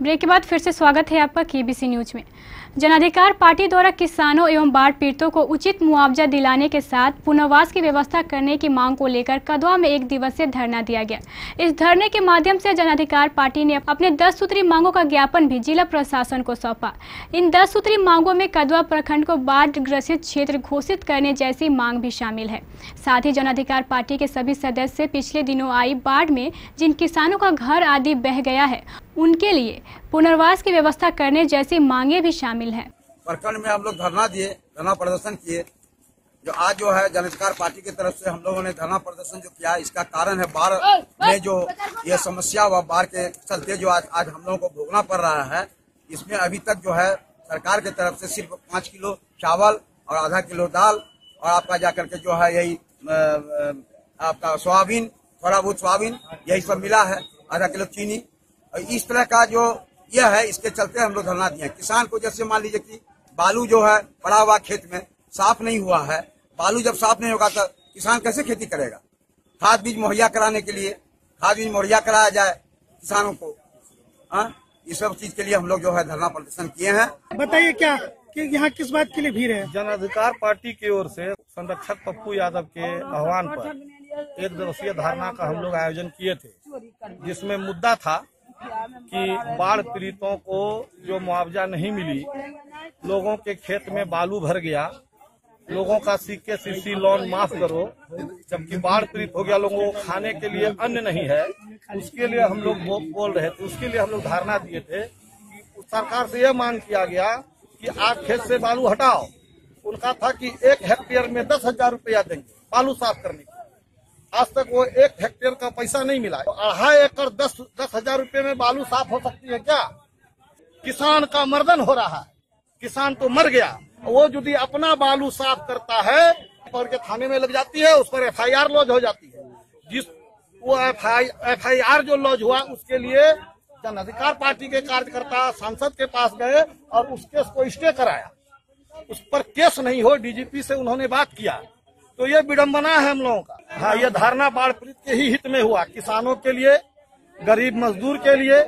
Break के बाद फिर से स्वागत है आपका केबीसी न्यूज में। जन अधिकार पार्टी द्वारा किसानों एवं बाढ़ पीड़ितों को उचित मुआवजा दिलाने के साथ पुनर्वास की व्यवस्था करने की मांग को लेकर कदवा में 1 दिवसीय धरना दिया गया। इस धरने के माध्यम से जन अधिकार पार्टी ने अपने 10 सूत्री मांगों का ज्ञापन भी जिला प्रशासन को सौंपा। इन 10 सूत्री मांगों में कदवा प्रखंड को बाढ़ ग्रसित क्षेत्र घोषित करने जैसी मांग भी शामिल है। साथ ही जन अधिकार पार्टी के सभी सदस्य पिछले दिनों आई बाढ़ में जिन किसानों का घर आदि बह गया है उनके लिए पुनर्वास की व्यवस्था करने जैसी मांगे भी शामिल है। प्रखंड में हम लोग धरना दिए, धरना प्रदर्शन किए। जो आज जो है जन अधिकार पार्टी की तरफ से हम लोगों ने धरना प्रदर्शन जो किया, इसका कारण है बाढ़ में जो ये समस्या व बाढ़ के चलते जो आज हम लोगों को भोगना पड़ रहा है। इसमें अभी तक जो है सरकार की तरफ से सिर्फ 5 किलो चावल और आधा किलो दाल और आपका जाकर के जो है यही आपका सोयाबीन, थोड़ा बहुत सोयाबीन यही सब मिला है, आधा किलो चीनी। और इस तरह का जो यह है, इसके चलते हम लोग धरना दिए। किसान को जैसे मान लीजिए कि बालू जो है पड़ा हुआ खेत में साफ नहीं हुआ है, बालू जब साफ नहीं होगा तो किसान कैसे खेती करेगा। खाद बीज मुहैया कराने के लिए खाद बीज मुहैया कराया जाए किसानों को। इस सब चीज के लिए हम लोग जो है धरना प्रदर्शन किए हैं। बताइए क्या कि यहाँ किस बात के लिए भीड़ है? जन अधिकार पार्टी की ओर से संरक्षक पप्पू यादव के आह्वान पर 1 दिवसीय धरना का हम लोग आयोजन किए थे, जिसमें मुद्दा था कि बाढ़ पीड़ितों को जो मुआवजा नहीं मिली, लोगों के खेत में बालू भर गया, लोगों का CKCC लोन माफ करो, जबकि बाढ़ पीड़ित हो गया, लोगों को खाने के लिए अन्न नहीं है, उसके लिए हम लोग बोल रहे थे। उसके लिए हम लोग धरना दिए थे। सरकार से यह मांग किया गया कि आप खेत से बालू हटाओ। उनका था कि 1 हेक्टेयर में 10,000 रुपया देंगे बालू साफ करने की। आज तक वो 1 हेक्टेयर का पैसा नहीं मिला। 2.5 एकड़ 10,000 रुपये में बालू साफ हो सकती है क्या? किसान का मर्दन हो रहा है, किसान तो मर गया। वो यदि अपना बालू साफ करता है पकड़ के थाने में लग जाती है, उस पर FIR लॉज हो जाती है। जिस वो FIR जो लॉज हुआ उसके लिए जन अधिकार पार्टी के कार्यकर्ता सांसद के पास गए और उस केस को स्टे कराया। उस पर केस नहीं हो, DGP से उन्होंने बात किया। तो ये विडंबना है हम लोगों का। हाँ, ये धरना बाढ़ पीड़ित के ही हित में हुआ, किसानों के लिए, गरीब मजदूर के लिए।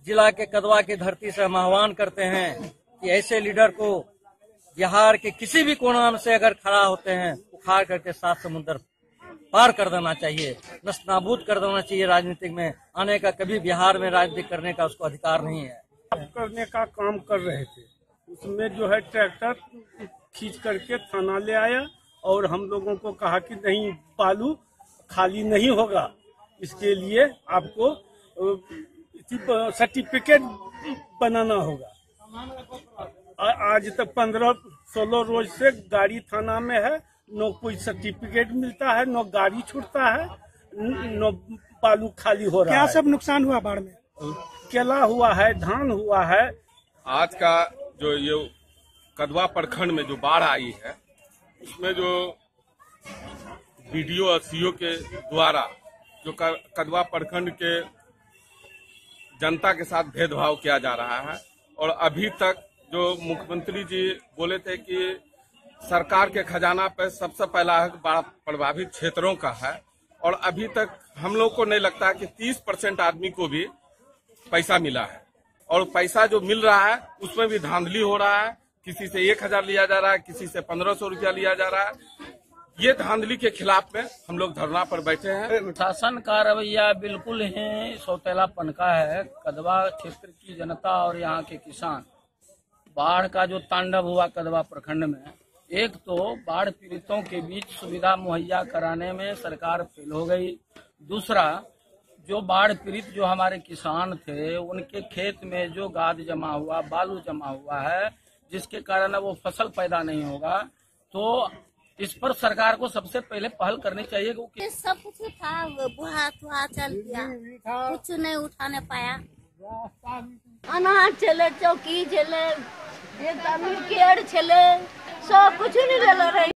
जिला के कदवा की धरती से हम आह्वान करते हैं कि ऐसे लीडर को बिहार के किसी भी कोना से अगर खड़ा होते हैं, उखाड़ करके 7 समुद्र पार कर देना चाहिए, नस्तानाबूद कर देना चाहिए। राजनीतिक में आने का, कभी बिहार में राजनीति करने का उसको अधिकार नहीं है। करने का काम कर रहे थे, उसमें जो है ट्रैक्टर खींच करके थाना ले आया और हम लोगों को कहा कि नहीं, बालू खाली नहीं होगा, इसके लिए आपको सर्टिफिकेट बनाना होगा। आज तक 15-16 रोज से गाड़ी थाना में है, न कोई सर्टिफिकेट मिलता है, न गाड़ी छूटता है, न बालू खाली हो रहा है। क्या सब नुकसान हुआ बाढ़ में? केला हुआ है, धान हुआ है। आज का जो ये कदवा प्रखंड में जो बाढ़ आई है, उसमें जो BDO और CO के द्वारा जो कदवा प्रखंड के जनता के साथ भेदभाव किया जा रहा है। और अभी तक जो मुख्यमंत्री जी बोले थे कि सरकार के खजाना पे सबसे पहला हक बाढ़ प्रभावित क्षेत्रों का है, और अभी तक हम लोग को नहीं लगता कि 30% आदमी को भी पैसा मिला है। और पैसा जो मिल रहा है उसमें भी धांधली हो रहा है, किसी से 1,000 लिया जा रहा है, किसी से 1,500 रुपया लिया जा रहा है। ये धांधली के खिलाफ में हम लोग धरना पर बैठे हैं। शासन का रवैया बिल्कुल ही सौतेलापन का है। कदवा क्षेत्र की जनता और यहाँ के किसान, बाढ़ का जो तांडव हुआ कदवा प्रखंड में, एक तो बाढ़ पीड़ितों के बीच सुविधा मुहैया कराने में सरकार फेल हो गई। दूसरा, जो बाढ़ पीड़ित जो हमारे किसान थे, उनके खेत में जो गाद जमा हुआ, बालू जमा हुआ है, जिसके कारण वो फसल पैदा नहीं होगा। तो इस पर सरकार को सबसे पहले पहल करनी चाहिए, क्योंकि सब कुछ था, बुहा तुहा चल गया, कुछ नहीं उठाने पाया। अनाज चले, चौकी चले, केड़ चले, सब कुछ नहीं ले रही।